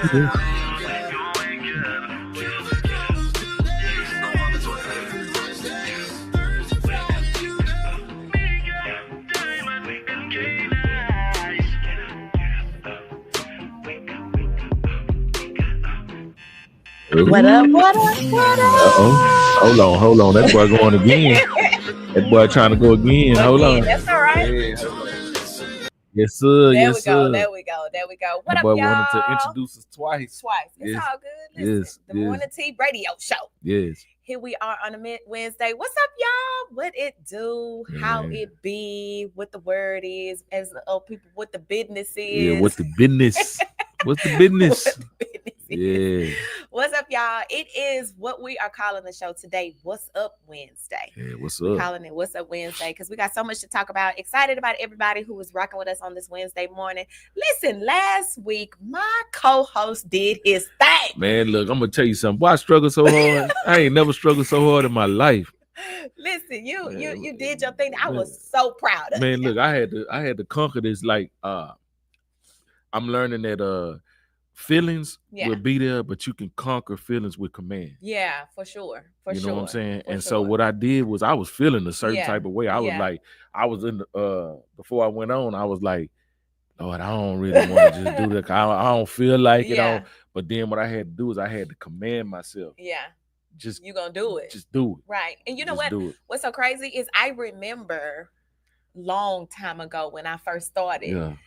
What up? What up? What up? Hold on. That boy going again. That boy trying to go again. Hold on. That's all right. Yes, sir. There yes, we go. sir. There we go. What That up, boy y'all? wanted to introduce us twice. It's Yes. all good. Listen, the Morning Tea Radio Show. Yes. Here we are on a Wednesday. What's up, y'all? What it do? How it be? What the word is? As people, what the business is? Yeah. What's the business? What's the business? What the business is. Yeah. What's up, y'all? It is what we are calling the show today. What's up Wednesday? Yeah. What's We're up? calling it What's Up Wednesday because we got so much to talk about. Excited about everybody who was rocking with us on this Wednesday morning. Listen, last week my co-host did his thing. Man, look, I'm gonna tell you something. Boy, I struggled so hard. I ain't never struggled so hard in my life. Listen, you did your thing. I was so proud of you. Man, look, I had to conquer this. Like, I'm learning that feelings will be there, but you can conquer feelings with command. Yeah, for sure. You know what I'm saying? And so what I did was I was feeling a certain type of way. I was like, I was in the before I went on, I was like, Lord, I don't really want to just do that. I don't feel like it. But then what I had to do is I had to command myself. Yeah. Just you gonna do it. Just do it. Right. And you know just what? What's so crazy is I remember long time ago when I first started,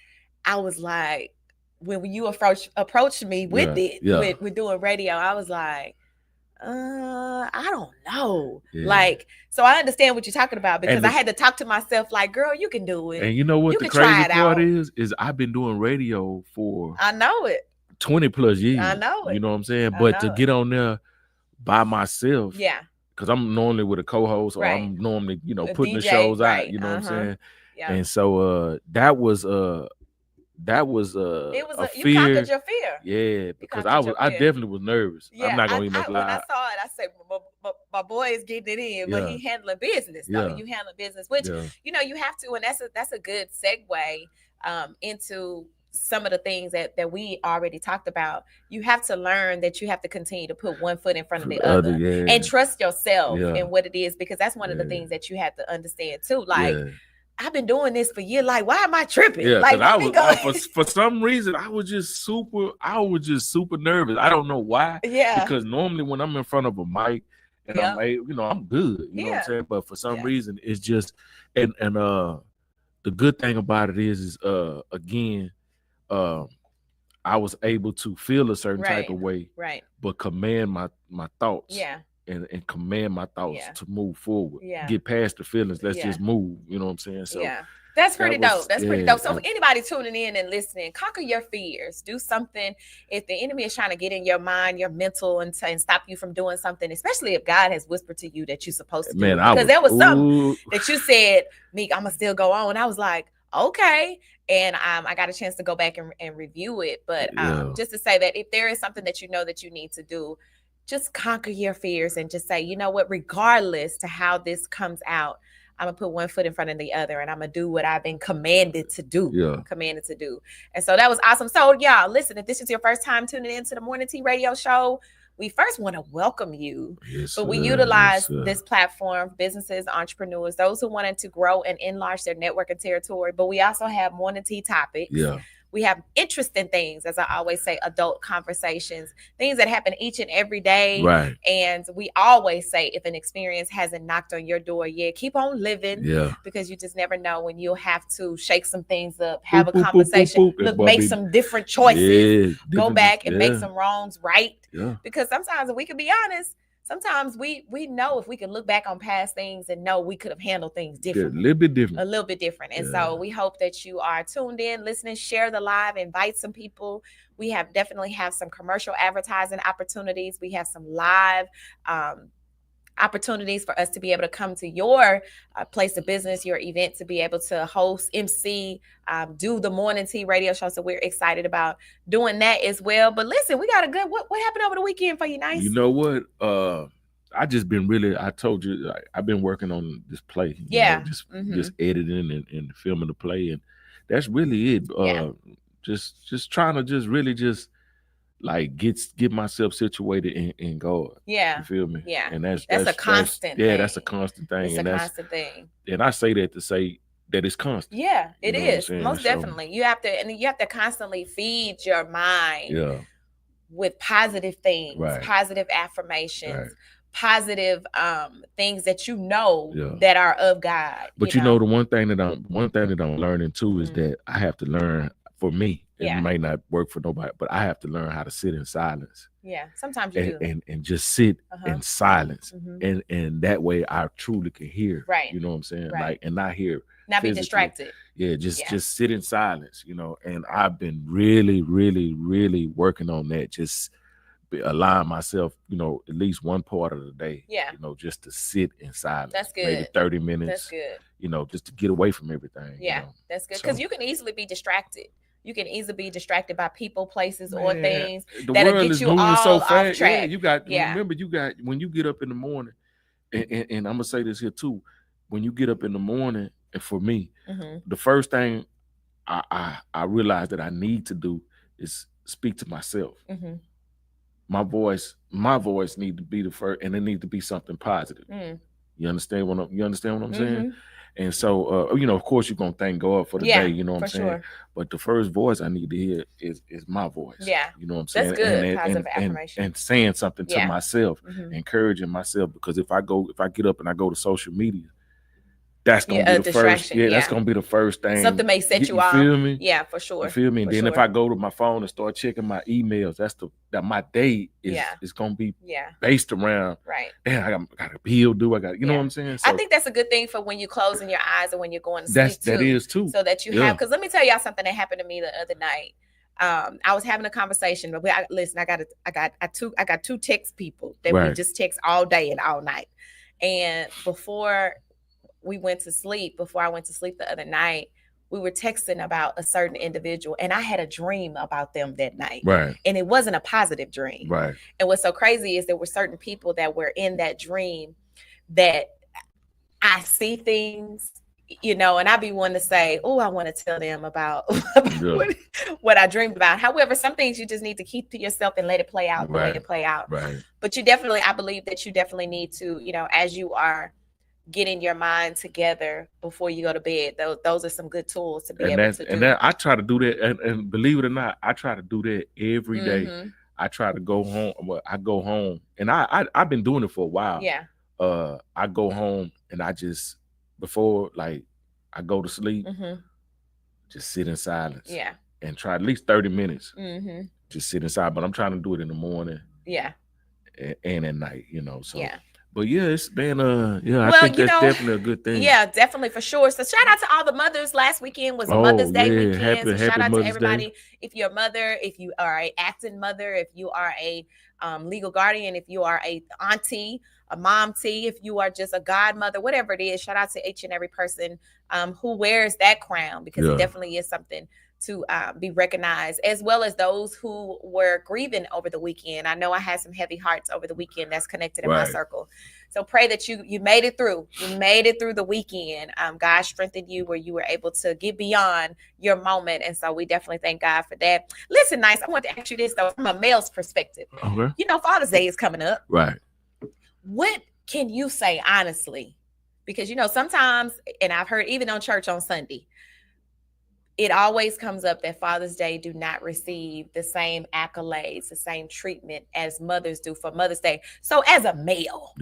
I was like, when you approached me with with doing radio, I was like, I don't know. Like, so I understand what you're talking about because I had to talk to myself like, girl, you can do it. And you know what the crazy part is I've been doing radio for 20 plus years. I know it. You know what I'm saying? But to get on there by myself, because I'm normally with a co-host or I'm normally, putting DJ, the shows out, you know what I'm saying? And so that was a fear. You conquered your fear. Yeah, because I definitely was nervous. I'm not gonna even lie. When I saw it, I said, my boy is getting it in, but he handling business. Though. You handling business, which you have to, and that's a good segue into some of the things that we already talked about. You have to learn that you have to continue to put one foot in front of the other and trust yourself and what it is, because that's one of the things that you have to understand too. Like, I've been doing this for years. Like, why am I tripping? Yeah, like, I was for some reason I was just super nervous. I don't know why. Yeah. Because normally when I'm in front of a mic and I'm good. You know what I'm saying? But for some reason it's just and the good thing about it is again, I was able to feel a certain type of way, but command my thoughts. Yeah. And command my thoughts to move forward. Get past the feelings. Let's just move. You know what I'm saying? So that's pretty dope. That's pretty dope. So for anybody tuning in and listening, conquer your fears. Do something. If the enemy is trying to get in your mind, your mental, and stop you from doing something, especially if God has whispered to you that you're supposed to do. Because there was something that you said, Meek, I'm gonna still go on. And I was like, okay. And I got a chance to go back and review it. But just to say that if there is something that you know that you need to do, just conquer your fears and just say, you know what, regardless to how this comes out, I'm going to put one foot in front of the other and I'm going to do what I've been commanded to do. And so that was awesome. So y'all, listen, if this is your first time tuning into the Morning Tea Radio Show, we first want to welcome you. But we utilize this platform, businesses, entrepreneurs, those who wanted to grow and enlarge their network and territory. But we also have Morning Tea topics. We have interesting things, as I always say, adult conversations, things that happen each and every day. Right. And we always say, if an experience hasn't knocked on your door yet, keep on living. Because you just never know when you'll have to shake some things up, have a conversation, make some different choices, go back and make some wrongs right. Because sometimes, if we can be honest, sometimes we know if we can look back on past things and know we could have handled things differently. A little bit different. And so we hope that you are tuned in, listening, share the live, invite some people. We definitely have some commercial advertising opportunities. We have some live opportunities for us to be able to come to your place of business, your event, to be able to host, MC, do the Morning Tea Radio Show. So we're excited about doing that as well. But listen, we got a good, what happened over the weekend for you, Nice? You know what? I just been I told you, I've been working on this play. Just editing and filming the play. And that's really it. Just trying to just really just like get myself situated in God. Yeah. You feel me? Yeah. And that's a constant thing. Yeah, that's a constant thing. It's and a that's constant thing. And I say that to say that it's constant. Yeah, it is. Most So, definitely. You have to constantly feed your mind yeah. with positive things, Right. positive affirmations. Right. Positive things that you know Yeah. that are of God. But you know the one thing that I'm learning too is that I have to learn. For me, it might not work for nobody, but I have to learn how to sit in silence. Yeah, sometimes you do. And just sit in silence, and that way I truly can hear. Right. You know what I'm saying? Right. Like, and not hear. Not be distracted. Yeah, just sit in silence. You know, and I've been really, really, really working on that. Just allowing myself, you know, at least one part of the day, you know, just to sit in silence. That's good. Maybe 30 minutes. That's good. You know, just to get away from everything. Yeah, you know? That's good. Because you can easily be distracted. You can easily be distracted by people, places, or things that'll get you all so fast. Off track. Yeah, remember, when you get up in the morning, and I'm gonna say this here too, when you get up in the morning, and for me, the first thing I realize that I need to do is speak to myself. My voice need to be the first, and it needs to be something positive. You understand what I'm saying? And so, you know, of course, you're gonna thank God for the day. You know what I'm saying? Sure. But the first voice I need to hear is my voice. Yeah, you know what I'm saying? That's good. Positive affirmation and saying something to myself, encouraging myself. Because if I get up and I go to social media, that's gonna be the first. Yeah, that's gonna be the first thing. Something may set you off. You feel me? Yeah, for sure. You feel me? And then if I go to my phone and start checking my emails, that my day is gonna be based around. Right. Man, I got a bill due. I got, you know what I'm saying? So I think that's a good thing for when you're closing your eyes and when you're going to sleep that is too. So that you have, because let me tell y'all something that happened to me the other night. I was having a conversation, but listen, I got two text people that we just text all day and all night. And before I went to sleep the other night, we were texting about a certain individual, and I had a dream about them that night. Right. And it wasn't a positive dream. Right. And what's so crazy is there were certain people that were in that dream that I see things, you know, and I be wanting to say, oh, I want to tell them about what I dreamed about. However, some things you just need to keep to yourself and let it play out the way it play out. Right. But I believe that you definitely need to, you know, as you are getting your mind together before you go to bed, those are some good tools to be able to do. And I try to do that, and believe it or not, I try to do that every day. I try to go home. Well, I go home, and I've been doing it for a while. Yeah. I go home and I just, before like I go to sleep, just sit in silence. Yeah. And try at least 30 minutes. Just sit inside. But I'm trying to do it in the morning. Yeah. And at night, you know. So yeah. But yeah, it's been I think that's definitely a good thing. Yeah, definitely, for sure. So shout out to all the mothers. Last weekend was a Mother's Day weekend. So shout out to everybody. If you're a mother, if you are an acting mother, if you are a legal guardian, if you are a auntie, a mom tea, if you are just a godmother, whatever it is, shout out to each and every person who wears that crown, because it definitely is something to be recognized, as well as those who were grieving over the weekend. I know I had some heavy hearts over the weekend that's connected in my circle. So pray that you made it through. You made it through the weekend. God strengthened you where you were able to get beyond your moment. And so we definitely thank God for that. Listen, Nice, I want to ask you this though, from a male's perspective. Okay. You know, Father's Day is coming up. Right. What can you say honestly? Because, you know, sometimes, and I've heard even on church on Sunday, it always comes up that Father's Day do not receive the same accolades, the same treatment as mothers do for Mother's Day. So as a male,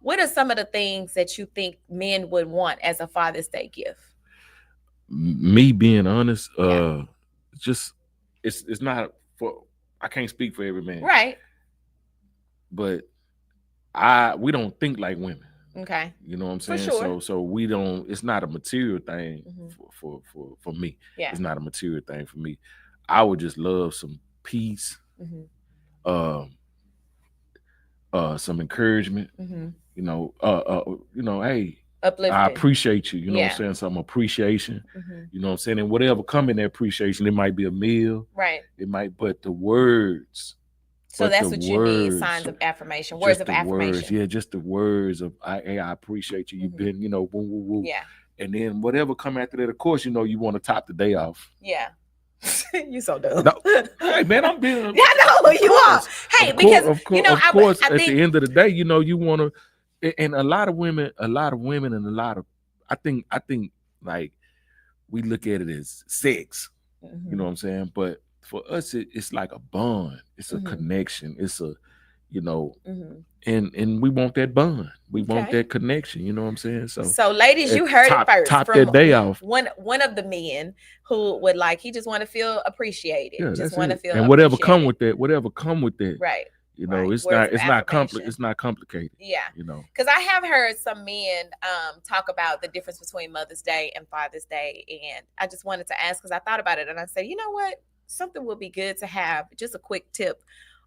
what are some of the things that you think men would want as a Father's Day gift? Me being honest, just it's not for, I can't speak for every man. Right. But we don't think like women. Okay. You know what I'm saying? Sure. So we don't, it's not a material thing for me. Yeah. It's not a material thing for me. I would just love some peace, some encouragement, you know, hey, uplifting. I appreciate you. You know what I'm saying? Some appreciation. You know what I'm saying? And whatever come in that appreciation, it might be a meal. Right. It might, but the words. So that's what you need, signs of affirmation, words of affirmation. Words, just the words of, hey, I appreciate you. You've been, you know, woo, woo, woo. Yeah. And then whatever come after that, of course, you know, you want to top the day off. Yeah. You so dumb. No. Hey man, I'm being. I know you are. Hey, because of course, at the end of the day, you want to, and a lot of women, and I think like we look at it as sex. Mm-hmm. You know what I'm saying? But for us, it's like a bond. It's a connection. It's a, and we want that bond. We want that connection. You know what I'm saying? So ladies, you heard it first. Top that day off. One of the men who would he just want to feel appreciated. Yeah, just want to feel and whatever come with that. Right. It's not complicated. Yeah. Because I have heard some men talk about the difference between Mother's Day and Father's Day. And I just wanted to ask, because I thought about it and I said, you know what? Something would be good to have, just a quick tip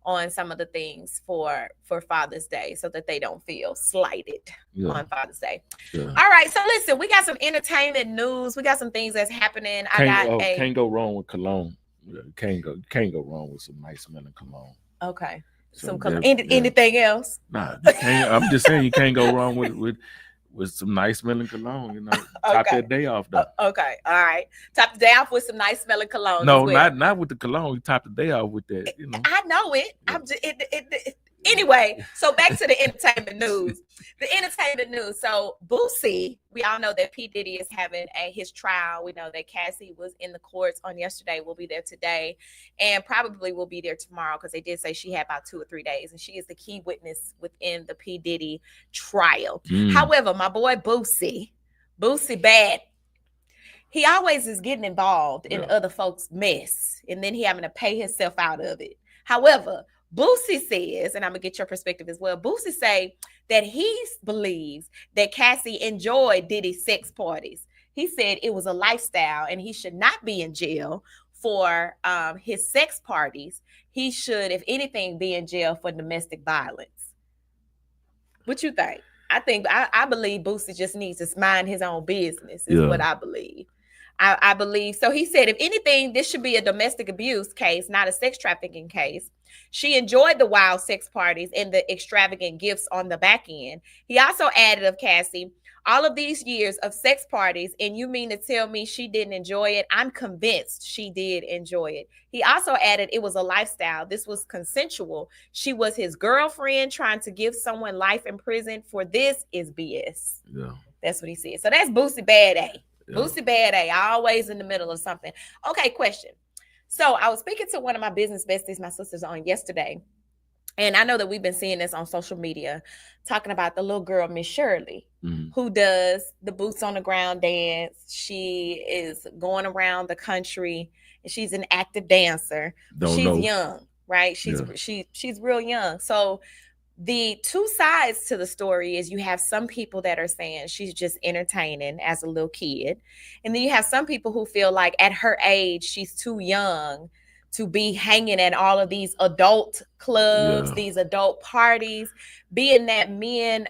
on some of the things for Father's Day so that they don't feel slighted on Father's Day. Yeah. All right. So listen, we got some entertainment news. We got some things that's happening. Can't go wrong with cologne. Can't go wrong with some nice smelling cologne. Okay. Some cologne. Anything else? Nah, I'm just saying you can't go wrong with some nice smelling cologne, top that day off though. Okay, all right. Top the day off with some nice smelling cologne. No, not with the cologne. You top the day off with that. I know it. Yeah. I'm just anyway. So back to the entertainment news. So Boosie, we all know that P. Diddy is having his trial. We know that Cassie was in the courts on yesterday. Will be there today, and probably will be there tomorrow because they did say she had about 2 or 3 days, and she is the key witness within the P. Diddy trial. However, my boy Boosie bad. He always is getting involved in other folks' mess, and then he having to pay himself out of it. However, Boosie says, and I'm gonna get your perspective as well. Boosie say that he believes that Cassie enjoyed Diddy's sex parties. He said it was a lifestyle, and he should not be in jail for his sex parties. He should, if anything, be in jail for domestic violence. What you think? I believe Boosie just needs to mind his own business. Is what I believe. I believe. So he said, if anything, this should be a domestic abuse case, not a sex trafficking case. She enjoyed the wild sex parties and the extravagant gifts on the back end. He also added of Cassie, all of these years of sex parties, and you mean to tell me she didn't enjoy it? I'm convinced she did enjoy it. He also added it was a lifestyle. This was consensual. She was his girlfriend. Trying to give someone life in prison for this is BS. Yeah. That's what he said. So that's Boosie Bad A. Yeah. Boosie Bad A, always in the middle of something. Okay, question. So I was speaking to one of my business besties, my sisters, on yesterday. And I know that we've been seeing this on social media, talking about the little girl, Miss Shirley, who does the boots on the ground dance. She is going around the country, and she's an active dancer. She's young, right? She's real young. So the two sides to the story is you have some people that are saying she's just entertaining as a little kid. And then you have some people who feel like at her age, she's too young to be hanging at all of these adult clubs, these adult parties, being that men,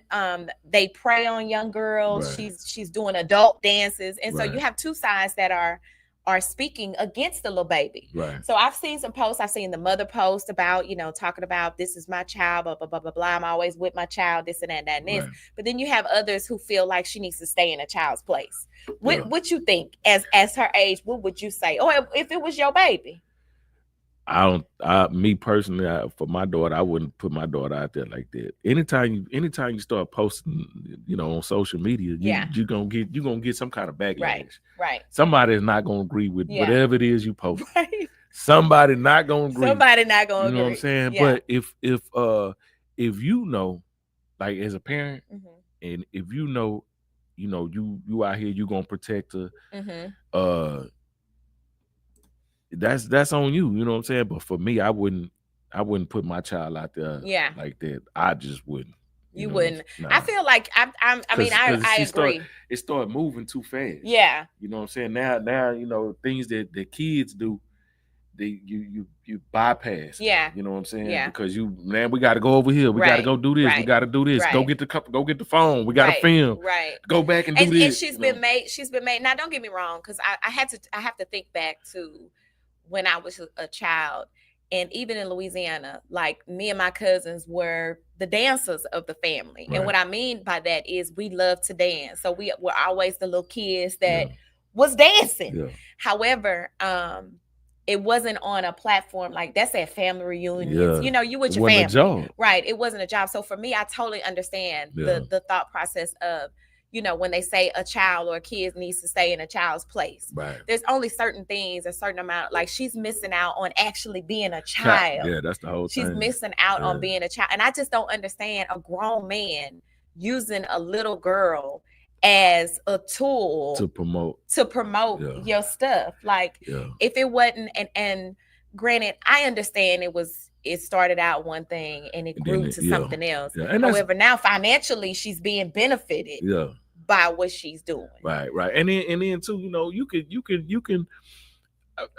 they prey on young girls. Right. She's doing adult dances. And so you have two sides that are speaking against the little baby. Right. So I've seen some posts. I've seen the mother post about, talking about this is my child, blah, blah, blah, blah, blah. I'm always with my child, this and that, and this. Right. But then you have others who feel like she needs to stay in a child's place. What you think as her age, what would you say? Or if it was your baby? Me personally, for my daughter, I wouldn't put my daughter out there like that. Anytime you start posting, on social media, you're gonna get some kind of backlash. Right. Somebody is not gonna agree with whatever it is you post. Right. Somebody not gonna agree. Somebody not gonna agree. You know what I'm saying? Yeah. But if like as a parent, and if you out here, you gonna protect her. That's on you, you know what I'm saying? But for me, I wouldn't put my child out there like that. I just wouldn't. You wouldn't. Nah. I feel like I agree. It started moving too fast. Yeah. You know what I'm saying? Now, things that the kids do, you bypass. Yeah. You know what I'm saying? Yeah. Because we gotta go over here. We gotta go do this. Right. We gotta do this. Right. Go get the phone. We gotta film. Right. Go back and do this. And she's been made. Now don't get me wrong, because I have to think back to when I was a child, and even in Louisiana, like me and my cousins were the dancers of the family. Right. And what I mean by that is we love to dance. So we were always the little kids that was dancing. Yeah. However, it wasn't on a platform like that's at family reunions. You know, you with your family. A job. Right. It wasn't a job. So for me, I totally understand the thought process of, you know, when they say a child or a kid needs to stay in a child's place. Right. There's only certain things, a certain amount, like she's missing out on actually being a child. Yeah, that's the whole thing. She's missing out on being a child. And I just don't understand a grown man using a little girl as a tool to promote your stuff. Like if it wasn't, and granted, I understand it started out one thing and it grew to something else. However, now financially she's being benefited by what she's doing. Right. And then too, you know, you can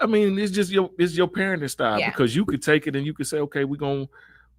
I mean, it's your parenting style, because you could take it and you could say, okay, we're gonna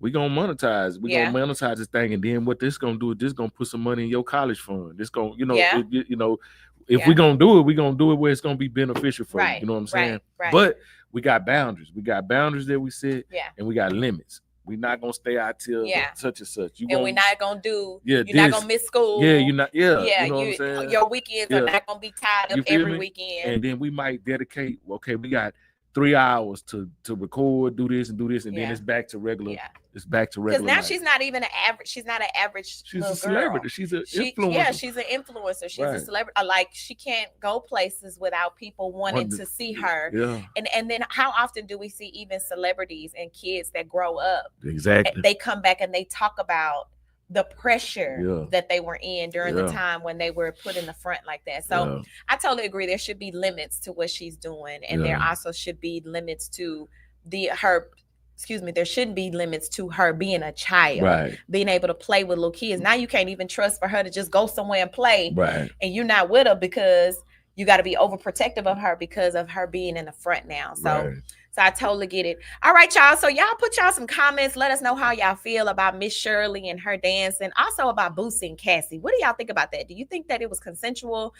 monetize. We're gonna monetize this thing, and then what this gonna do is this gonna put some money in your college fund. This gonna, you know, if we're gonna do it where it's gonna be beneficial for you. You know what I'm saying? Right. But we got boundaries. We got boundaries that we set, and we got limits. We're not gonna stay out till such and such. We're not gonna do. You're not gonna miss school. You're not. You know what I'm saying? Your weekends are not gonna be tied up every weekend. And then we might dedicate. Okay, we got 3 hours to record, do this, and then it's back to regular. It's back to regular. Because now she's not even an average. She's not an average. She's a celebrity. Girl. She's an influencer. Yeah, she's an influencer. She's a celebrity. Like she can't go places without people wanting to see her. Yeah. And then how often do we see even celebrities and kids that grow up? Exactly. They come back and they talk about the pressure that they were in during the time when they were put in the front like that. So I totally agree. There should be limits to what she's doing. And there also should be limits to there shouldn't be limits to her being a child, being able to play with little kids. Now you can't even trust for her to just go somewhere and play. And you're not with her because you got to be overprotective of her because of her being in the front now. So So I totally get it. All right, y'all. So y'all put y'all some comments. Let us know how y'all feel about Miss Shirley and her dance, and also about Boosie and Cassie. What do y'all think about that? Do you think that it was consensual?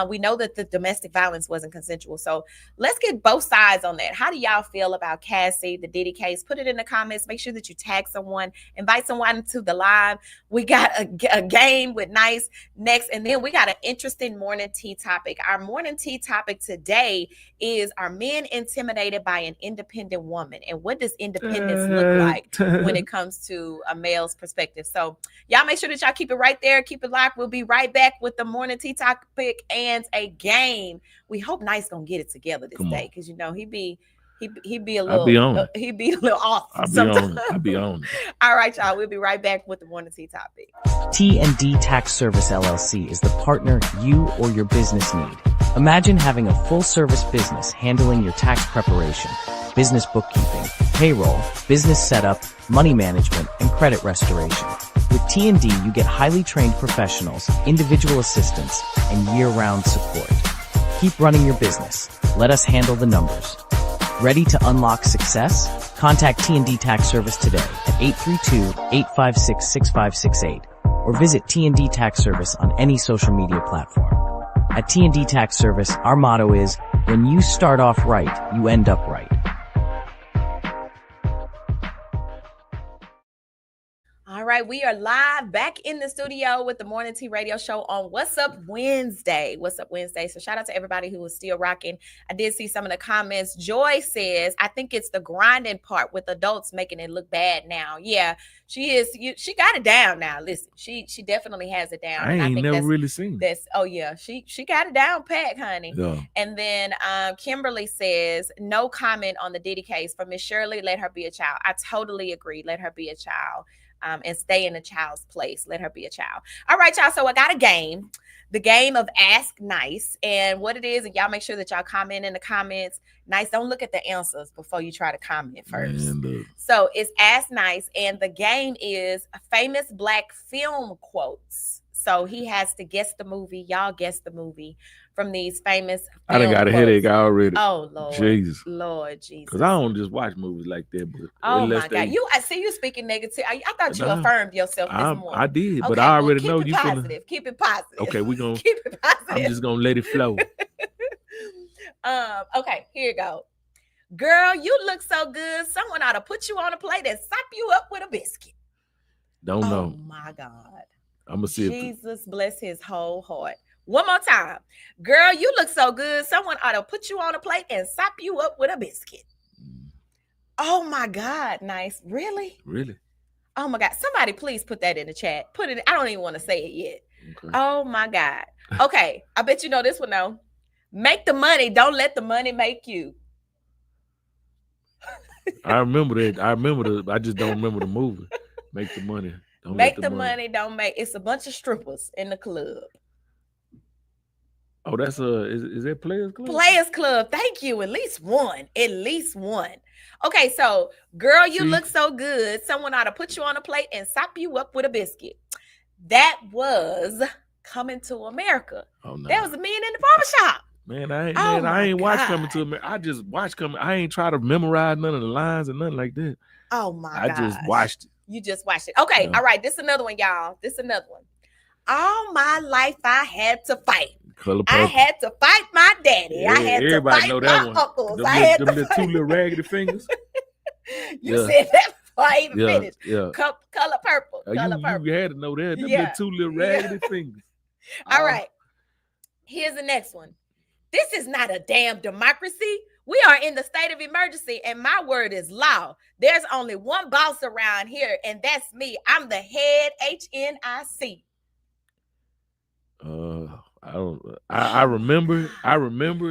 We know that the domestic violence wasn't consensual. So let's get both sides on that. How do y'all feel about Cassie, the Diddy case? Put it in the comments. Make sure that you tag someone, invite someone to the live. We got a game with Nice next, and then we got an interesting morning tea topic. Our morning tea topic today is, are men intimidated by an independent woman? And what does independence look like when it comes to a male's perspective? So y'all make sure that y'all keep it right there. Keep it locked. We'll be right back with the morning tea topic and a game. We hope Nice gonna get it together this day, because you know he'd be a little off. I'll be on. All right, y'all. We'll be right back with the morning tea topic. T&D Tax Service LLC is the partner you or your business need. Imagine having a full-service business handling your tax preparation, business bookkeeping, payroll, business setup, money management, and credit restoration. With T&D, you get highly trained professionals, individual assistance, and year-round support. Keep running your business. Let us handle the numbers. Ready to unlock success? Contact T&D Tax Service today at 832-856-6568 or visit T&D Tax Service on any social media platform. At T&D Tax Service, our motto is, when you start off right, you end up right. All right, we are live back in the studio with the Morning Tea Radio Show on What's Up Wednesday. What's Up Wednesday? So shout out to everybody who is still rocking. I did see some of the comments. Joy says, I think it's the grinding part with adults making it look bad now. Yeah, she is. She got it down now. Listen, she definitely has it down. I ain't never really seen this. Oh yeah, she got it down pat, honey. Yeah. And then Kimberly says, no comment on the Diddy case. For Miss Shirley, let her be a child. I totally agree. Let her be a child. And stay in a child's place. Let her be a child. All right, y'all. So I got a game, the game of Ask Nice. And what it is, and y'all make sure that y'all comment in the comments. Nice, don't look at the answers before you try to comment first. So it's Ask Nice. And the game is famous Black film quotes. So he has to guess the movie. Y'all guess the movie from these famous film I done got a headache already. Oh, Lord. Jesus. Lord Jesus. Because I don't just watch movies like that. But oh, my God. I see you speaking negative. I thought you affirmed yourself this morning. I did, but I already know you positive. Keep it positive. Okay, we're going to keep it positive. I'm just going to let it flow. Okay, here you go. Girl, you look so good. Someone ought to put you on a plate and sop you up with a biscuit. Don't know. Oh, my God. I'm going to see Jesus bless his whole heart. One more time. Girl, you look so good. Someone ought to put you on a plate and sop you up with a biscuit. Oh my God, Nice. Really? Really? Oh my God. Somebody please put that in the chat. Put it. I don't even want to say it yet. Okay. Oh my God. Okay. I bet you know this one though. Make the money. Don't let the money make you. I remember that. I just don't remember the movie. Make the money. Don't Make the money. Don't make. It's a bunch of strippers in the club. Oh, that's is that Players Club? Players Club. Thank you. At least one. At least one. Okay, so girl, you look so good. Someone ought to put you on a plate and sop you up with a biscuit. That was Coming to America. Oh no. That was a man in the barbershop. Man, I ain't watched Coming to America. I just watched Coming. I ain't try to memorize none of the lines and nothing like that. Oh my God. I just watched it. You just watched it. Okay, yeah. All right. This is another one, y'all. This is another one. All my life I had to fight. I had to fight my daddy. Yeah, I had to fight my uncles. Them the two little raggedy fingers. You said that before I even finished. Yeah. Color Purple. You had to know that. Them the two little raggedy fingers. All right. Here's the next one. This is not a damn democracy. We are in the state of emergency, and my word is law. There's only one boss around here, and that's me. I'm the head HNIC. I remember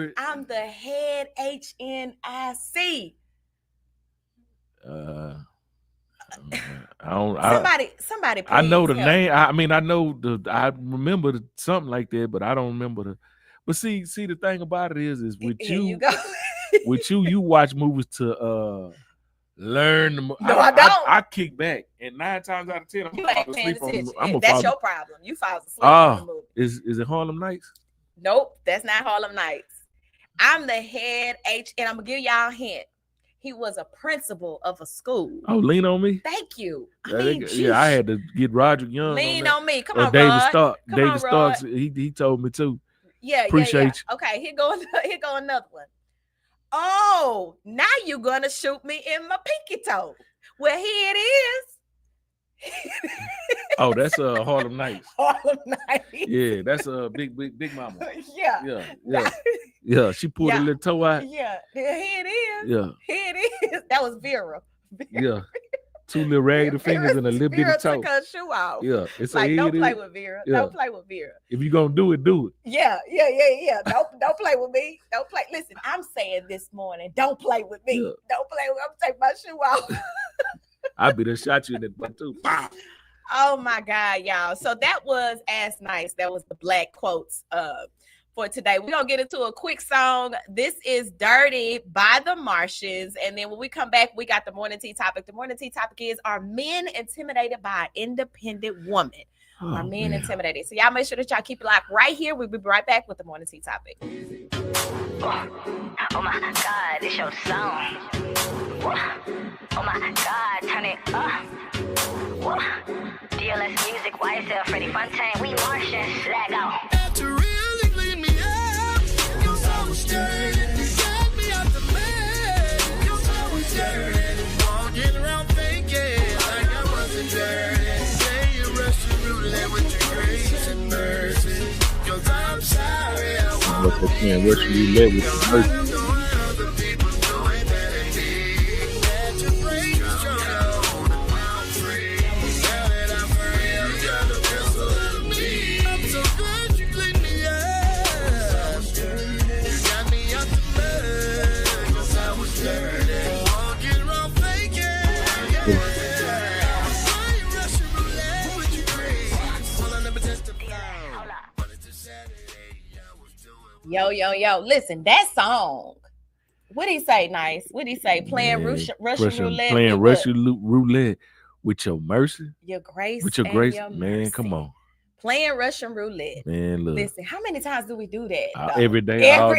it. I'm the head HNIC. Somebody. I know the name. I mean, I remember something like that, but I don't remember the. But see, the thing about it is with you you watch movies to learn. No, I don't. I kick back, and 9 times out of 10, That's your problem. You fall asleep on the movie. Is it Harlem Nights? Nope, that's not Harlem Nights. I'm the head and I'm gonna give y'all a hint. He was a principal of a school. Oh, Lean on Me. Thank you. I had to get Roger Young. Lean on Me. Come on, David Rod. Stark. David Starks. He told me too. Yeah, appreciate you. Okay, here go another one. Oh, now you're gonna shoot me in my pinky toe. Well, here it is. Oh, that's Harlem Nights. Harlem Nights. Yeah, that's Big Mama. Yeah. She pulled a little toe out. Yeah, here it is. Yeah, here it is. That was Vera. Yeah, 2 little raggedy fingers and a little bitty toe. Took her shoe off. Yeah, it's like don't play with Vera. Yeah. Don't play with Vera. If you're gonna do it, do it. Yeah. Don't play with me. Don't play. Listen, I'm saying this morning, don't play with me. Yeah. Don't play with me. I'm gonna take my shoe off. I be done shot you in that butt too. Wow. Oh my God, y'all. So that was As Nice. That was the black quotes for today. We're gonna get into a quick song. This is Dirty by the Martians. And then when we come back, we got the morning tea topic. The morning tea topic is, are men intimidated by an independent woman? Are men intimidated? So y'all make sure that y'all keep it locked right here. We'll be right back with the morning tea topic. Oh my God, it's your song. Oh my God, turn it up. DLS Music, YSL, Freddie Fontaine, we Martians, let go. To really clean me up, your soul was dirty. You got me out the bed, your soul was dirty. Walking around thinking like I wasn't dirty. Say you Russian roulette with your grace and mercy. Cause I'm sorry, I want to Russian roulette with your mercy. Yo. Listen, that song. What did he say, Nice? What did he say? Playing Russian roulette. Playing Russian roulette with your mercy. Your grace. With your grace. Your man, mercy. Come on. Playing Russian roulette. Man, look. Listen, how many times do we do that? Every day, all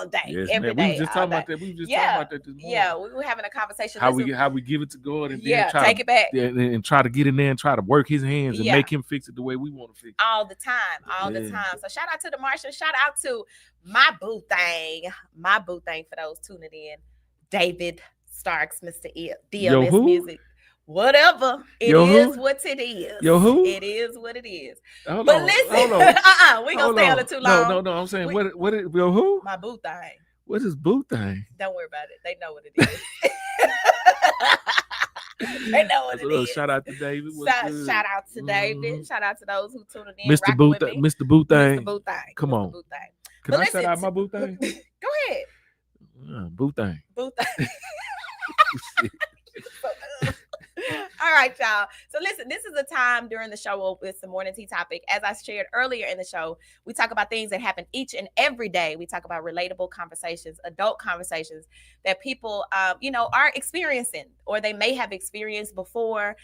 day. Yes, every day. We were just talking about that. Talking about that this morning. Yeah, we were having a conversation. How we give it to God and then try take it back. And try to get in there and try to work his hands and make him fix it the way we want to fix it. All the time. So shout out to the Martians. Shout out to my boo thing for those tuning in. David Starks, Mr. DLS Music. Whatever. It Yo, is who? what it is. Yo, who? It is what it is. Hold But on, listen, hold on. we gonna stay on it too No, long. no. I'm saying, We- what is, yo, who? My boo thing. What is boo thing? Don't worry about it. They know what it is. They know what That's it a little is. shout out to David. What's good? Shout out to David. Mhm. Shout out to those who tuning in. Mr. rocking Boo, with me. Mr. Boo thing. Mr. Boo thing. Come Mr. on. Boo thing. Can But I shout out listen, my boo thing? Go ahead. Boo thing. Boo thing. All right, y'all. So listen, this is a time during the show with some morning tea topic. As I shared earlier in the show, we talk about things that happen each and every day. We talk about relatable conversations, adult conversations that people, are experiencing, or they may have experienced before.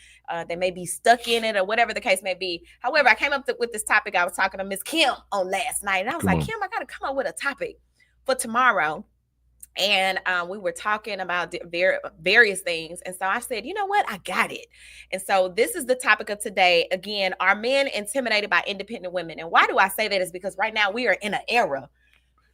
They may be stuck in it, or whatever the case may be. However, I came up with this topic. I was talking to Miss Kim on last night, and I was like, Kim, I got to come up with a topic for tomorrow. And we were talking about various things. And so I said, you know what? I got it. And so this is the topic of today. Again, are men intimidated by independent women? And why do I say that? Is because right now we are in an era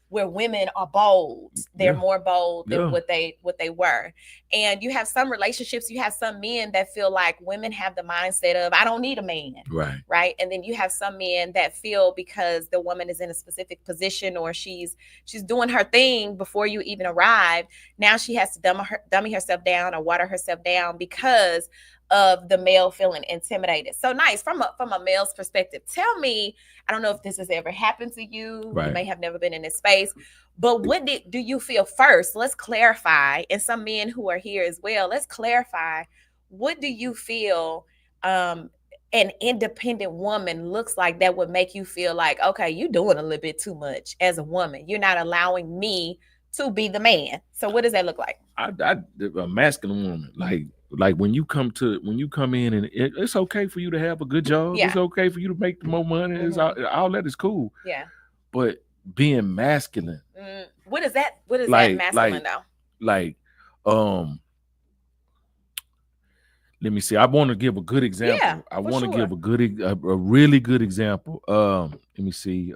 where women are bold. They're more bold than what they were. And you have some relationships, you have some men that feel like women have the mindset of, I don't need a man. Right. And then you have some men that feel because the woman is in a specific position, or she's doing her thing before you even arrive, now she has to dummy herself down or water herself down because of the male feeling intimidated. So nice from a male's perspective. Tell me, I don't know if this has ever happened to you. Right. You may have never been in this space, but what do you feel first? Let's clarify. And some men who are here as well, let's clarify. What do you feel an independent woman looks like that would make you feel like, okay, you're doing a little bit too much as a woman. You're not allowing me to be the man. So what does that look like? A masculine woman, like when you come in, and it's okay for you to have a good job. Yeah. It's okay for you to make more money. Mm-hmm. It's all that is cool. Yeah. But being masculine. What is that? What is that masculine though? Let me see. I want to give a good example. Yeah, I want to give a really good example. Let me see.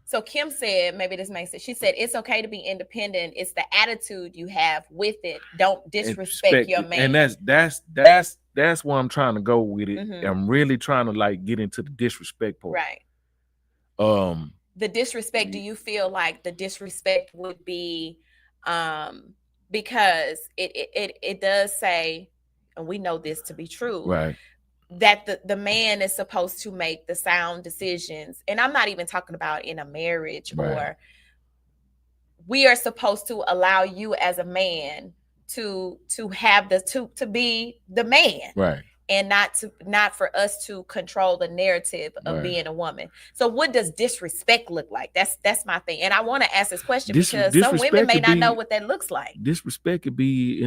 So Kim said, maybe this makes it. She said, it's okay to be independent. It's the attitude you have with it. Don't disrespect your man. And that's where I'm trying to go with it. Mm-hmm. I'm really trying to get into the disrespect part. Right. The disrespect, do you feel like the disrespect would be because it does say, and we know this to be true, right, that the man is supposed to make the sound decisions. And I'm not even talking about in a marriage, right, or we are supposed to allow you as a man to have to be the man, right, and not for us to control the narrative of right, being a woman. So what does disrespect look like? That's my thing. And I want to ask this question because some women may not know what that looks like. Disrespect could be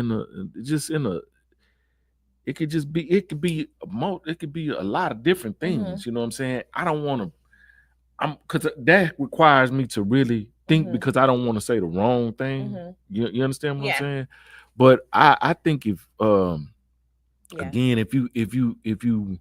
it could be a lot of different things. Mm-hmm. You know what I'm saying? I don't want to, because that requires me to really think, mm-hmm, because I don't want to say the wrong thing. Mm-hmm. You understand what I'm saying? But I think if, again, if you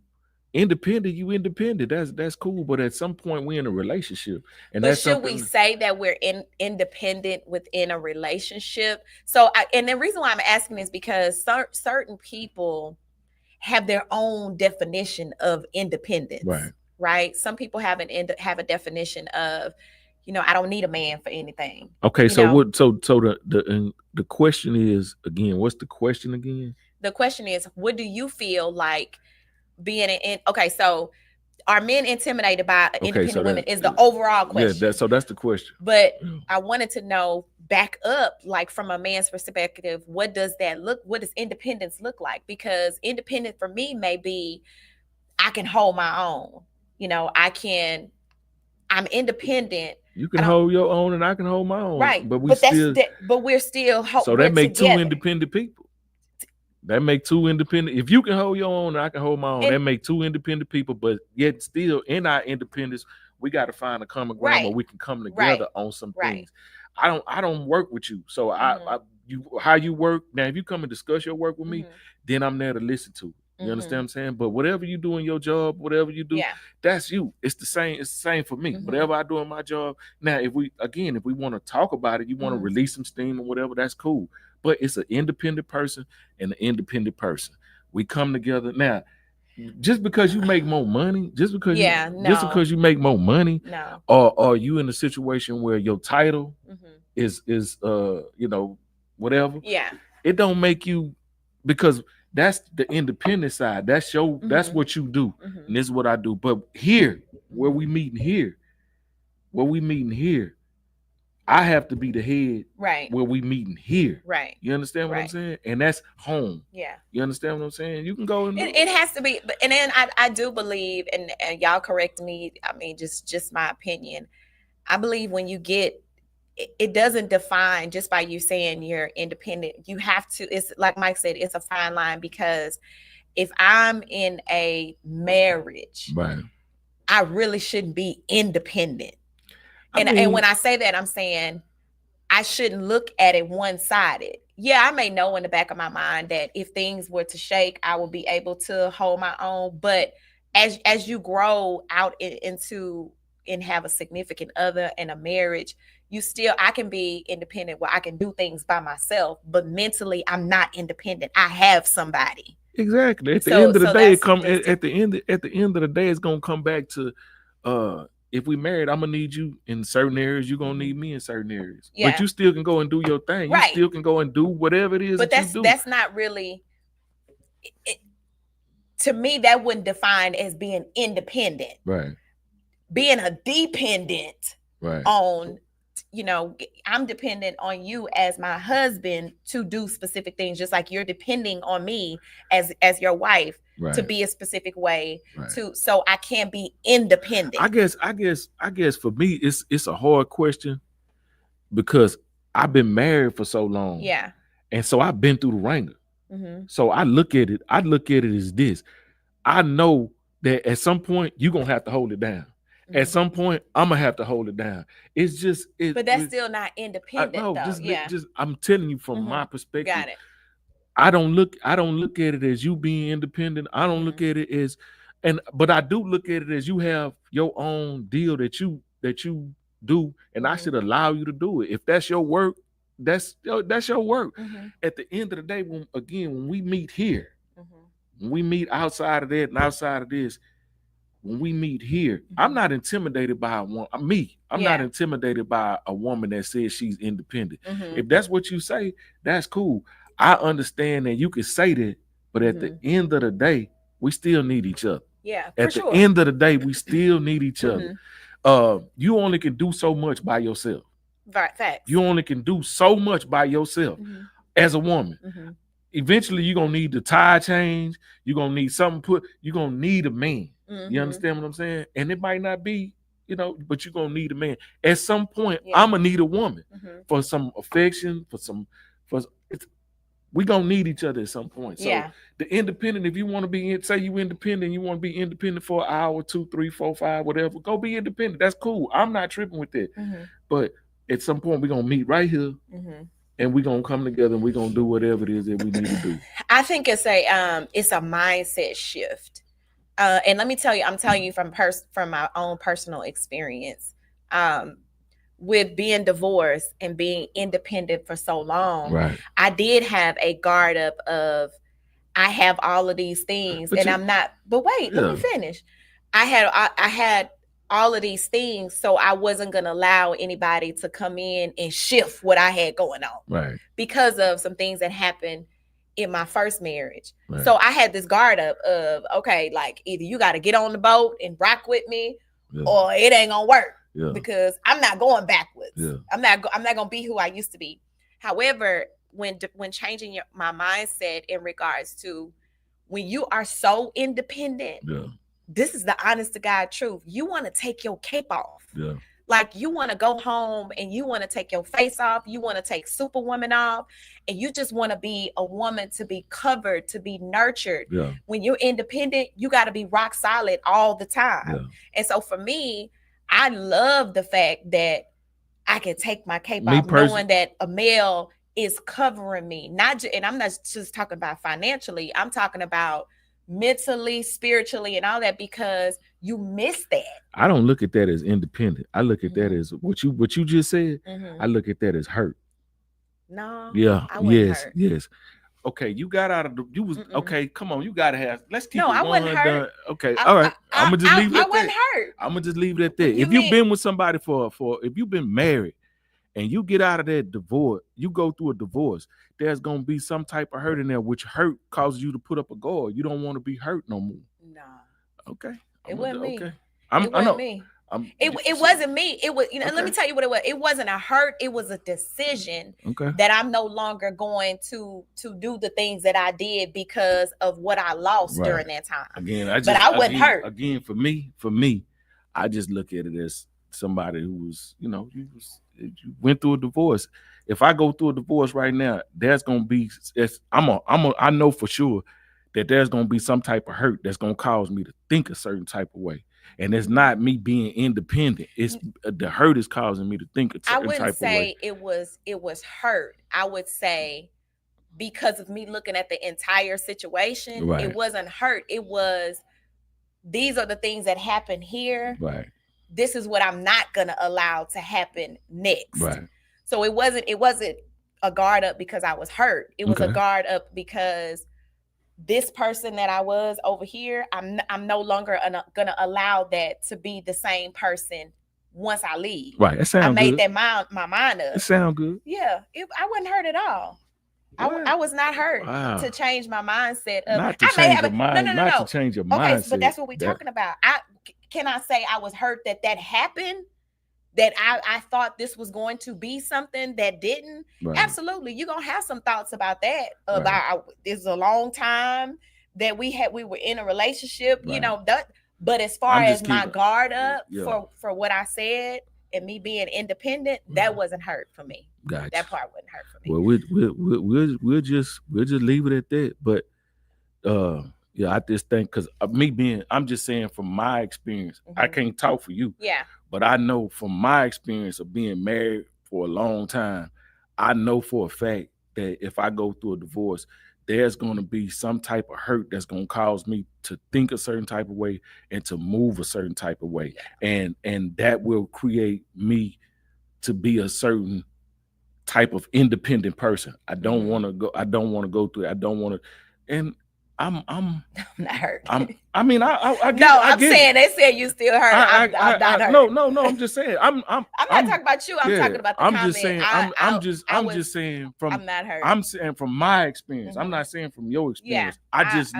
independent, you independent. That's cool. But at some point we're in a relationship, and but should we say that we're independent within a relationship? So, and the reason why I'm asking is because certain people have their own definition of independence. Right. Right. Some people have a definition of, I don't need a man for anything. Okay. So the question is, again, what's the question again? The question is, what do you feel like being so are men intimidated by independent women is the overall question. Yeah, so that's the question. But I wanted to know, back up, like from a man's perspective, what does independence look like? Because independent for me may be, I can hold my own. I'm independent. You can hold your own and I can hold my own. Right. But we're still so that make two independent people. That make two independent. If you can hold your own and I can hold my own, that make two independent people. But yet still in our independence, we got to find a common ground where we can come together on some things. I don't work with you. So mm-hmm, how you work. Now, if you come and discuss your work with me, mm-hmm, then I'm there to listen to. You mm-hmm, understand what I'm saying? But whatever you do in your job, whatever you do, that's you. It's the same for me. Mm-hmm. Whatever I do in my job. Now, if we want to talk about it, you want to mm-hmm, release some steam or whatever, that's cool. but it's an independent person and an independent person. We come together now. Just because you make more money, just because you make more money, or you in a situation where your title is whatever. Yeah. It don't make you, because that's the independent side. That's that's what you do. And this is what I do. But here, where we meeting here, I have to be the head. Right. Where we meeting here. Right. You understand what I'm saying? And that's home. Yeah. You understand what I'm saying? You can go and it has to be, and then I do believe, and y'all correct me, I mean, just my opinion. I believe when you get, it doesn't define just by you saying you're independent. You have to, it's like Mike said, it's a fine line, because if I'm in a marriage, right, I really shouldn't be independent. And when I say that, I'm saying I shouldn't look at it one-sided. Yeah, I may know in the back of my mind that if things were to shake, I will be able to hold my own. But as you grow out into and have a significant other and a marriage, I can be independent where I can do things by myself, but mentally I'm not independent. I have somebody. Exactly. At the end of the day, at the end of the day, it's gonna come back to if we married, I'm gonna need you in certain areas. You're gonna need me in certain areas. Yeah. But you still can go and do your thing. Right. You still can go and do whatever it is. But that's not really. To me, that wouldn't define as being independent. Right. Being a dependent. Right. On, I'm dependent on you as my husband to do specific things, just like you're depending on me as your wife. Right. To be a specific way, right. So I can't be independent. I guess for me it's a hard question, because I've been married for so long. Yeah. And so I've been through the ringer. Mm-hmm. So I look at it as this. I know that at some point you're gonna have to hold it down. Mm-hmm. At some point, I'm gonna have to hold it down. But that's still not independent. No, just I'm telling you from my perspective. Got it. I don't look at it as you being independent. I don't look at it as, but I do look at it as you have your own deal that you do, and I should allow you to do it. If that's your work, that's your work. Mm-hmm. At the end of the day, when we meet here, when we meet outside of that and outside of this, when we meet here, I'm not intimidated by I'm not intimidated by a woman that says she's independent. Mm-hmm. If that's what you say, that's cool. I understand that you can say that, but at the end of the day, we still need each other. Yeah, at the end of the day, we still need each other. You only can do so much by yourself. Right, facts. You only can do so much by yourself as a woman. Mm-hmm. Eventually, you're gonna need the tire change. You're gonna need something you're gonna need a man. Mm-hmm. You understand what I'm saying? And it might not be, but you're gonna need a man. At some point, I'm gonna need a woman for some affection, we gonna need each other at some point. So the independent, if you want to be, say you independent, you want to be independent for an hour, 2, 3, 4, 5, whatever, go be independent. That's cool. I'm not tripping with that. Mm-hmm. But at some point, we're gonna meet right here, and we're gonna come together, and we're gonna do whatever it is that we need to do. I think it's a mindset shift. And let me tell you, I'm telling you from my own personal experience. With being divorced and being independent for so long, right. I did have a guard up of, I have all of these things, I'm not. But wait, let me finish. I had all of these things, so I wasn't gonna allow anybody to come in and shift what I had going on, right? Because of some things that happened in my first marriage. Right. So I had this guard up of, okay, like either you got to get on the boat and rock with me, or it ain't gonna work. Yeah. Because I'm not going backwards. Yeah. I'm not gonna be who I used to be. However, when changing my mindset in regards to when you are so independent, this is the honest to God truth. You want to take your cape off. Yeah. Like you want to go home and you want to take your face off. You want to take Superwoman off, and you just want to be a woman to be covered, to be nurtured. Yeah. When you're independent, you got to be rock solid all the time. Yeah. And so for me, I love the fact that I can take my cape off, knowing that a male is covering me. And I'm not just talking about financially. I'm talking about mentally, spiritually, and all that, because you miss that. I don't look at that as independent. I look at that as what you just said. Mm-hmm. I look at that as hurt. No. Yeah. I wasn't Yes. hurt. Yes. Okay, you got out of the. You was okay. Come on, you gotta have. Let's keep it I wasn't 100. hurt. Okay, all right. I'm gonna just leave it I at wasn't that. hurt. I'm gonna just leave it at that. You If you've been with somebody for if you've been married and you get out of that divorce, you go through a divorce. There's gonna be some type of hurt in there, which hurt causes you to put up a guard. You don't want to be hurt no more. No. Okay. It wasn't me. Okay. It wasn't me. It wasn't me. It was, Okay. let me tell you what it was. It wasn't a hurt. It was a decision that I'm no longer going to do the things that I did because of what I lost during that time. Again, I wasn't hurt. Again, for me, I just look at it as somebody who was, you went through a divorce. If I go through a divorce right now, there's gonna be, I know for sure that there's gonna be some type of hurt that's gonna cause me to think a certain type of way. And it's not me being independent. It's the hurt is causing me to think a certain type of way. I wouldn't say it was hurt. I would say because of me looking at the entire situation, it wasn't hurt. It was, these are the things that happen here. Right. This is what I'm not gonna allow to happen next. Right. So it wasn't a guard up because I was hurt. It was a guard up because this person that I was over here, I'm no longer gonna allow that to be the same person once I leave. Right. That sounds good. I made that my mind up. It sounds good. Yeah. I wasn't hurt at all. I was not hurt to change my mindset. Not to change your mind. No. Not to change your mindset. Okay, but that's what we're talking about. Can I say I was hurt that happened? That I thought this was going to be something that didn't. Right. Absolutely, you're gonna have some thoughts about that. About this is a long time that we were in a relationship, that. But as far as my guard up for what I said and me being independent, that wasn't hurt for me. Gotcha. That part wasn't hurt for me. Well, we'll just leave it at that. But I just think because I'm just saying from my experience, I can't talk for you. Yeah. But I know from my experience of being married for a long time, I know for a fact that if I go through a divorce, there's going to be some type of hurt that's going to cause me to think a certain type of way and to move a certain type of way. And that will create me to be a certain type of independent person. I don't want to go through it. I don't want to. And I'm not hurt. I get I'm saying they said you still hurt. I'm not hurt. No. I'm just saying. I'm not talking about you. I'm talking about the comment. Just saying. I'm just saying from. I'm not hurt. I'm saying from my experience. I'm not saying from your experience. I just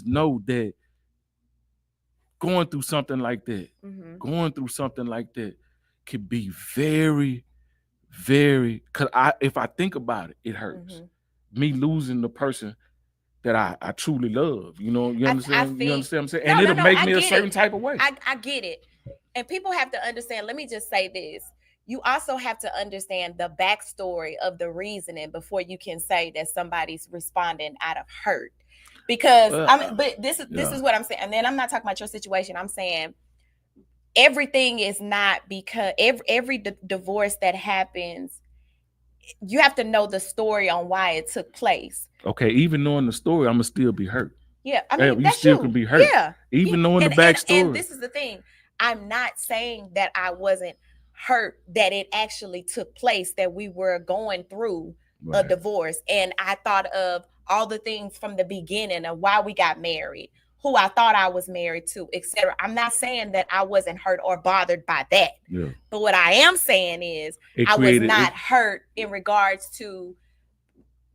know that going through something like that, could be very, very. Because if I think about it, it hurts. Me losing the person that I truly love, you understand? You understand what I'm saying? And it'll make me a certain type of way. I get it. And people have to understand, let me just say this. You also have to understand the backstory of the reasoning before you can say that somebody's responding out of hurt. Because but this is what I'm saying. And then I'm not talking about your situation. I'm saying everything is not because every divorce that happens, you have to know the story on why it took place. Okay, even knowing the story, I'm gonna still be hurt. Yeah, I mean, you still can be hurt. Yeah, even knowing the backstory. And this is the thing. I'm not saying that I wasn't hurt that it actually took place, that we were going through a divorce, and I thought of all the things from the beginning of why we got married, who I thought I was married to, etc. I'm not saying that I wasn't hurt or bothered by that. Yeah. But what I am saying is I was not hurt in regards to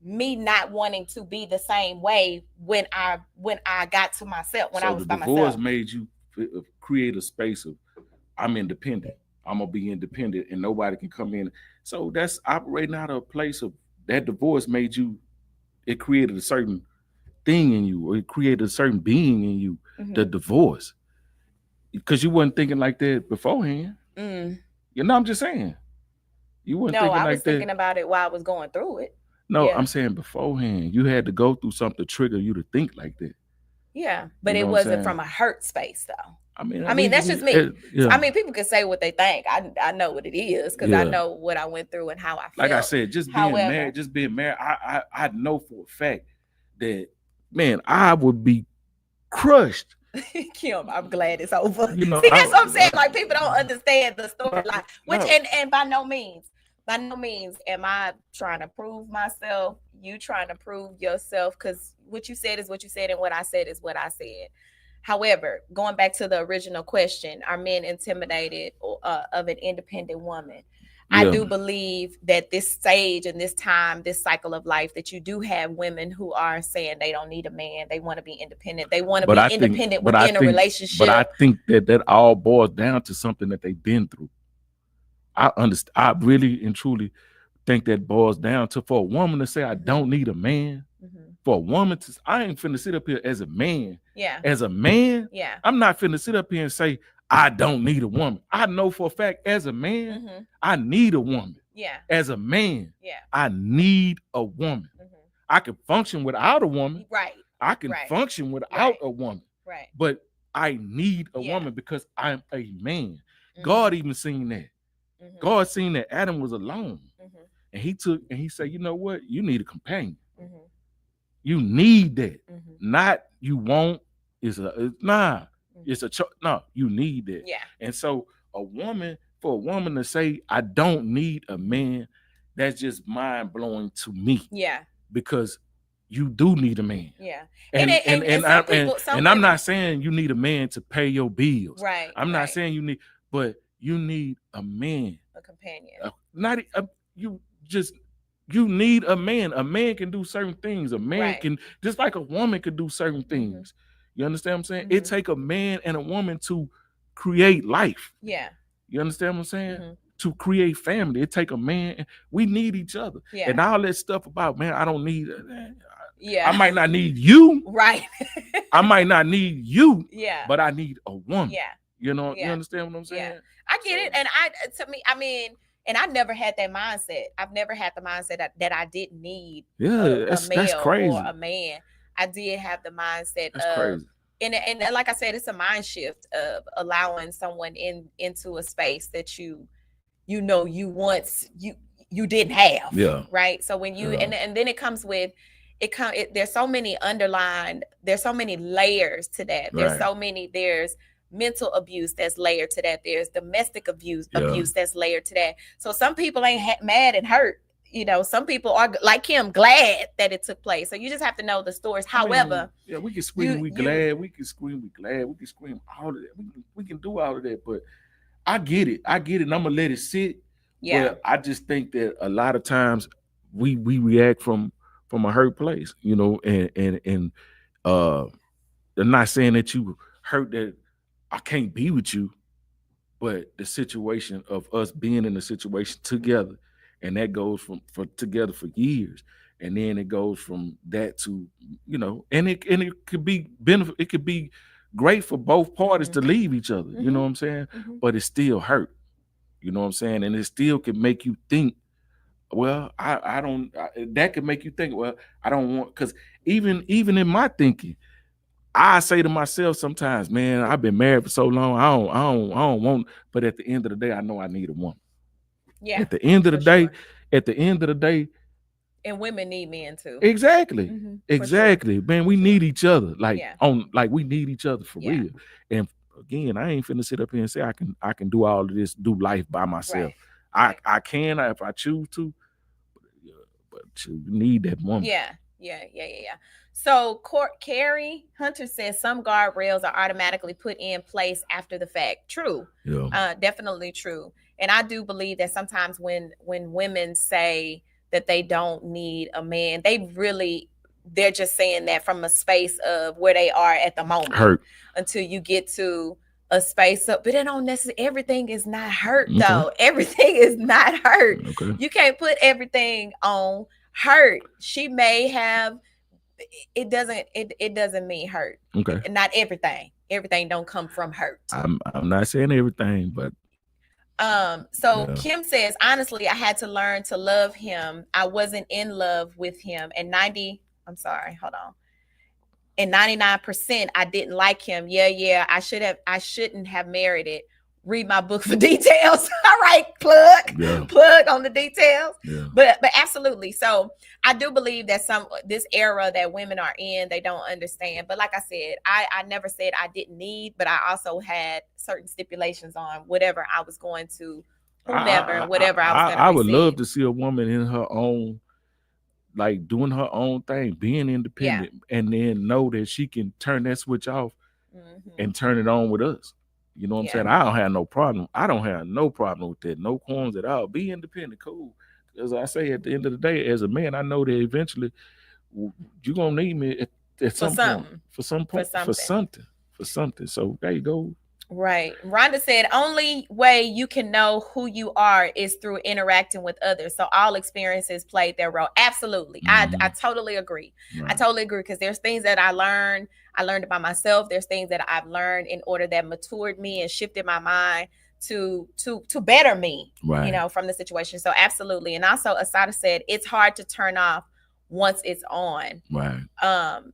me not wanting to be the same way when I got to myself, when I was by myself. So the divorce made you create a space of, I'm independent. I'm going to be independent and nobody can come in. So that's operating out of a place of, that divorce made you, it created a certain thing in you, or it created a certain being in you, the divorce. Because you wasn't thinking like that beforehand. I'm just saying. You weren't thinking like that. No, I was thinking about it while I was going through it. No, I'm saying beforehand. You had to go through something to trigger you to think like that. Yeah, but it wasn't from a hurt space, though. I mean, that's just me. I mean, people can say what they think. I know what it is because I know what I went through and how I felt. Like I said, just being married, I know for a fact that, man, I would be crushed. Kim, I'm glad it's over. See, that's what I'm saying. Like, people don't understand the storyline, and by no means. By no means am I trying to prove myself. You trying to prove yourself, because what you said is what you said, and what I said is what I said. However, going back to the original question, are men intimidated of an independent woman? Yeah. I do believe that this stage and this time, this cycle of life, that you do have women who are saying they don't need a man. They want to be independent. They want to be independent within a relationship. But I think that all boils down to something that they've been through. I understand. I really and truly think that boils down to, for a woman to say, I don't need a man. For a woman to, I ain't finna sit up here as a man. Yeah. As a man, yeah. I'm not finna sit up here and say, I don't need a woman. I know for a fact, as a man, I need a woman. Yeah. As a man, yeah. I need a woman. I can function without a woman. Right. I can function without a woman. Right. But I need a woman because I'm a man. God even seen that. God seen that Adam was alone. And he said, you know what? You need a companion. You need that. Not you won't. It's a choice. No, you need that. Yeah. And so for a woman to say, I don't need a man, that's just mind blowing to me. Yeah. Because you do need a man. Yeah. And I'm not saying you need a man to pay your bills. Right. I'm not saying but you need a man. A companion. You need a man. A man can do certain things. A man can, just like a woman could do certain things. You understand what I'm saying? It take a man and a woman to create life. Yeah. You understand what I'm saying? To create family. It take a man. We need each other. Yeah. And all that stuff about, man, I don't need yeah. I might not need you. Right. I might not need you. Yeah. But I need a woman. Yeah. You know, you understand what I'm saying? Yeah. I get it. And and I never had that mindset. I've never had the mindset that I didn't need a male that's crazy. or a man. I did have the mindset that's of crazy. And like I said, it's a mind shift of allowing someone into a space that you once you didn't have. Yeah. Right. So when you and then it comes with there's so many there's so many layers to that. There's mental abuse that's layered to that. There's domestic abuse that's layered to that. So some people ain't mad and hurt. Some people are, like Kim, glad that it took place. So you just have to know the stories. However, we can scream, we glad. We can scream, we glad. We can scream all of that. We can do all of that. But I get it. And I'm gonna let it sit. Yeah. But I just think that a lot of times we react from a hurt place, and I'm not saying that you hurt that I can't be with you, but the situation of us being in a situation together, and that goes for together for years, and then it goes from that to, and it could be benefit. It could be great for both parties to leave each other. You know what I'm saying? But it still hurt. You know what I'm saying? And it still can make you think, well, I don't. That can make you think, well, I don't want, because even in my thinking, I say to myself sometimes, man, I've been married for so long, I don't want. But at the end of the day, I know I need a woman. Yeah. At the end of the day, and women need men too. Exactly. Exactly. Sure. Man, we need each other. We need each other for real. And again, I ain't finna sit up here and say I can do all of this, do life by myself. Right. I can if I choose to, but you need that woman. Yeah. So Carrie Hunter says some guardrails are automatically put in place after the fact. True. Yeah. Definitely true. And I do believe that sometimes when women say that they don't need a man, they're just saying that from a space of where they are at the moment. Hurt. Until you get to a space up, but it don't necessarily, everything is not hurt though. Everything is not hurt. Okay. You can't put everything on hurt. She may have, it doesn't mean hurt. Okay. And not everything don't come from hurt. I'm not saying everything, but Kim says, honestly, I had to learn to love him. I wasn't in love with him. And 99%, I didn't like him. Yeah. I shouldn't have married it. Read my book for details. All right, plug on the details. Yeah. But absolutely. So I do believe that this era that women are in, they don't understand. But like I said, I never said I didn't need, but I also had certain stipulations on whatever I was going to whomever, whatever I would love to see a woman in her own, like doing her own thing, being independent, and then know that she can turn that switch off and turn it on with us. You know what I'm saying? I don't have no problem. I don't have no problem with that. No qualms at all. Be independent, cool. As I say, at the end of the day, as a man, I know that eventually you're gonna need me at some point for something. So there you go. Right. Rhonda said, only way you can know who you are is through interacting with others. So all experiences played their role. Absolutely. I totally agree. Right. I totally agree, because there's things that I learned about myself. There's things that I've learned in order that matured me and shifted my mind to better me, right, you know, from the situation. So absolutely. And also Asada said, it's hard to turn off once it's on. Right.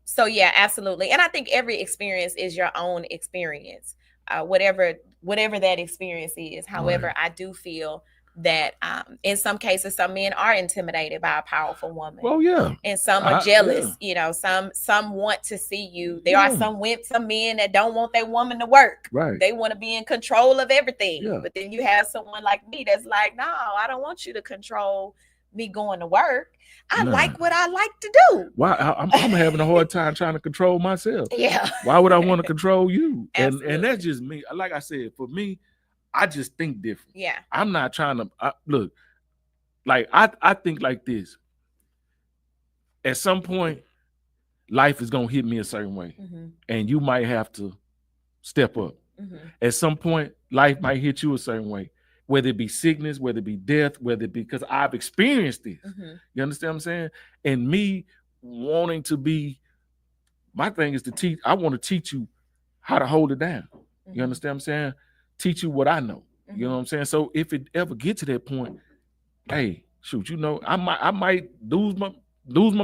So yeah, absolutely. And I think every experience is your own experience. Whatever that experience is. However, right, I do feel that in some cases, some men are intimidated by a powerful woman. Well, yeah. And some are jealous. Yeah. You know, some want to see you. There are some men that don't want their woman to work. Right. They want to be in control of everything. Yeah. But then you have someone like me that's like, no, I don't want you to control me going to work. I like what I like to do. Why? I'm having a hard time trying to control myself. Yeah. Why would I want to control you? And that's just me. Like I said, for me, I just think different. Yeah. I'm not trying to look. Like I think like this. At some point, life is gonna hit me a certain way, and you might have to step up. At some point, life might hit you a certain way. Whether it be sickness, whether it be death, whether it be, because I've experienced this. You understand what I'm saying? And me wanting to be, my thing is to teach. I want to teach you how to hold it down. You understand what I'm saying? Teach you what I know. You know what I'm saying? So if it ever get to that point, hey, shoot, you know, I might lose my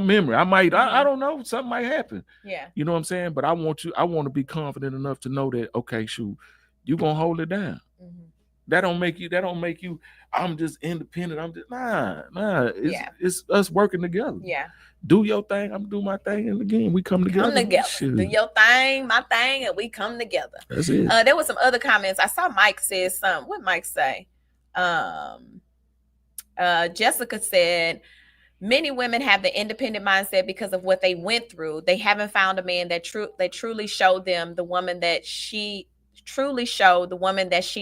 memory. I don't know, something might happen. Yeah. You know what I'm saying? But I want to be confident enough to know that, okay, shoot, you're gonna hold it down. That don't make you, I'm just independent. I'm just, nah. It's us working together. Yeah. Do your thing, I'm do my thing, and again, we come together. Do your thing, my thing, and we come together. That's it. There was some other comments. I saw Mike said something. What Mike say? Jessica said, many women have the independent mindset because of what they went through. They haven't found a man that truly showed them the woman that she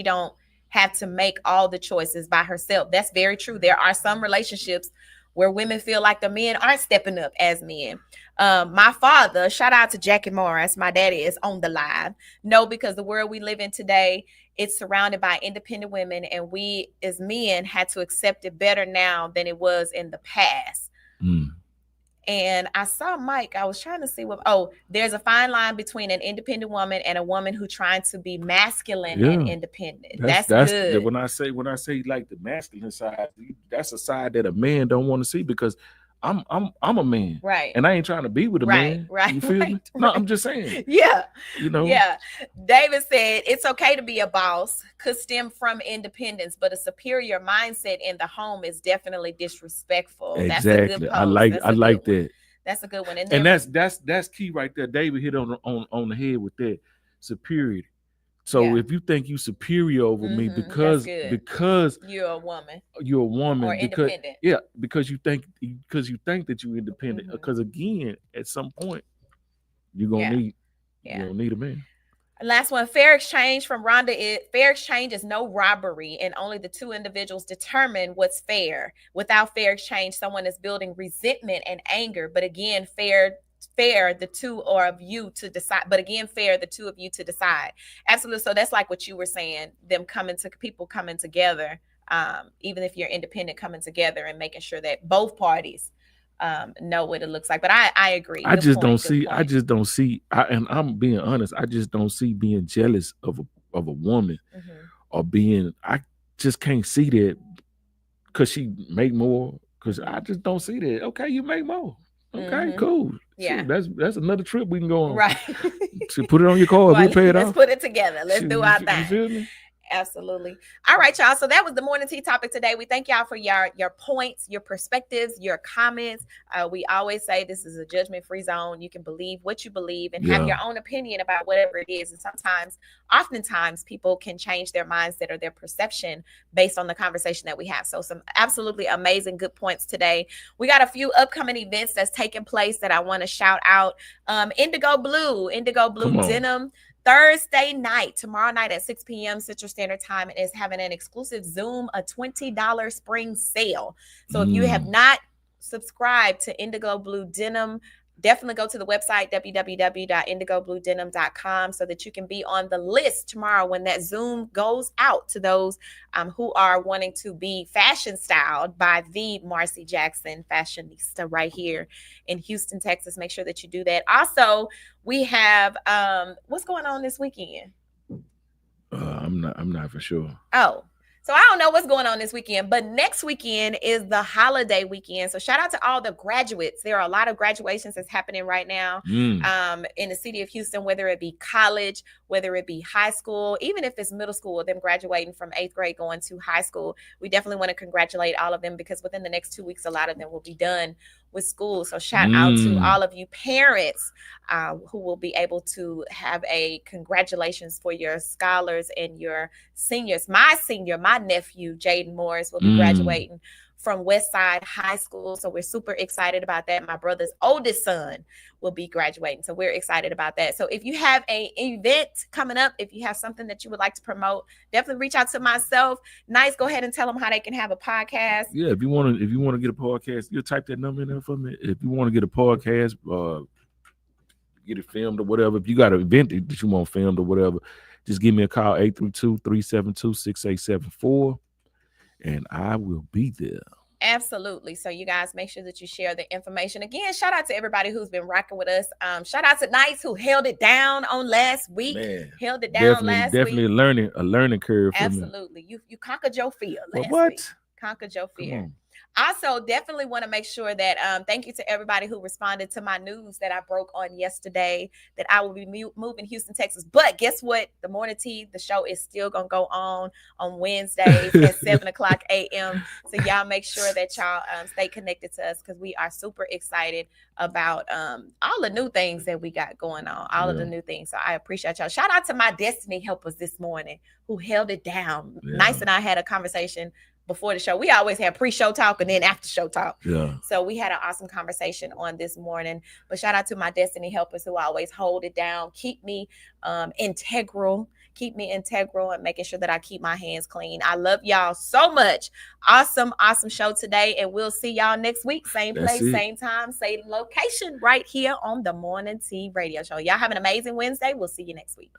don't have to make all the choices by herself. That's very true. There are some relationships where women feel like the men aren't stepping up as men. My father, shout out to Jackie Morris, my daddy is on the live. No, because the world we live in today, it's surrounded by independent women, and we as men had to accept it better now than it was in the past. And I saw Mike, I was trying to see there's a fine line between an independent woman and a woman who trying to be masculine and independent. That's good. When I say like the masculine side, that's a side that a man don't want to see, because I'm a man. Right. And I ain't trying to be with a man. Right. You feel me? No, I'm just saying. Yeah. You know? Yeah. David said it's okay to be a boss, could stem from independence, but a superior mindset in the home is definitely disrespectful. Exactly. That's a good post. I like that. That's a good one. And that's key right there. David hit on the head with that superiority. So if you think you superior over me because you're a woman or independent. Because you think that you're independent. Because again, at some point you're gonna need a man. Last one, fair exchange from Rhonda. Fair exchange is no robbery, and only the two individuals determine what's fair. Without fair exchange, someone is building resentment and anger. But again, fair the two of you to decide. Absolutely. So that's like what you were saying, people coming together, even if you're independent, coming together and making sure that both parties know what it looks like. But I agree. I just don't see, and I'm being honest, I just don't see being jealous of a woman or I just can't see that because she make more, because I just don't see that. Okay, you make more. Okay, cool. Yeah, that's another trip we can go on. Right. So put it on your card. We'll pay it off. Let's put it together. Let's do our thing. You feel me? Absolutely. All right, y'all. So that was the morning tea topic today. We thank y'all for your points, your perspectives, your comments. We always say this is a judgment-free zone. You can believe what you believe and have your own opinion about whatever it is. And oftentimes, people can change their mindset or their perception based on the conversation that we have. So some absolutely amazing good points today. We got a few upcoming events that's taking place that I want to shout out. Indigo Blue Denim. Thursday night, tomorrow night at 6 p.m. Central Standard Time, is having an exclusive Zoom, a $20 spring sale. So if you have not subscribed to Indigo Blue Denim, definitely go to the website, www.indigobluedenim.com, so that you can be on the list tomorrow when that Zoom goes out to those who are wanting to be fashion styled by the Marcy Jackson fashionista right here in Houston, Texas. Make sure that you do that. Also, we have what's going on this weekend? I'm not for sure. Oh. So I don't know what's going on this weekend, but next weekend is the holiday weekend. So shout out to all the graduates. There are a lot of graduations that's happening right now in the city of Houston, whether it be college, whether it be high school, even if it's middle school, them graduating from 8th grade going to high school. We definitely want to congratulate all of them because within the next 2 weeks, a lot of them will be done with school. So shout out to all of you parents who will be able to have a congratulations for your scholars and your seniors. My nephew, Jaden Morris, will be graduating from Westside High School. So we're super excited about that. My brother's oldest son will be graduating. So we're excited about that. So if you have an event coming up, if you have something that you would like to promote, definitely reach out to myself. Nice. Go ahead and tell them how they can have a podcast. Yeah. If you want to get a podcast, you'll type that number in there for me. If you want to get a podcast, get it filmed or whatever. If you got an event that you want filmed or whatever, just give me a call, 832-372-6874. And I will be there. Absolutely. So you guys make sure that you share the information. Again, shout out to everybody who's been rocking with us. Shout out to Nice who held it down on last week. Man, held it down last week. Definitely a learning curve. Absolutely. You conquered your fear last week. Conquered your fear. Also, definitely want to make sure that thank you to everybody who responded to my news that I broke on yesterday that I will be moving Houston, Texas. But guess what? The morning tea, the show is still going to go on Wednesdays at 7 o'clock a.m. So y'all make sure that y'all stay connected to us because we are super excited about all the new things that we got going on, all of the new things. So I appreciate y'all. Shout out to my Destiny helpers this morning who held it down. Yeah. Nice and I had a conversation before the show. We always have pre-show talk and then after show talk. Yeah. So we had an awesome conversation on this morning. But shout out to my Destiny helpers who always hold it down, keep me integral and making sure that I keep my hands clean. I love y'all so much. Awesome show today. And we'll see y'all next week. Same place, same time, same location right here on the Morning Tea Radio Show. Y'all have an amazing Wednesday. We'll see you next week.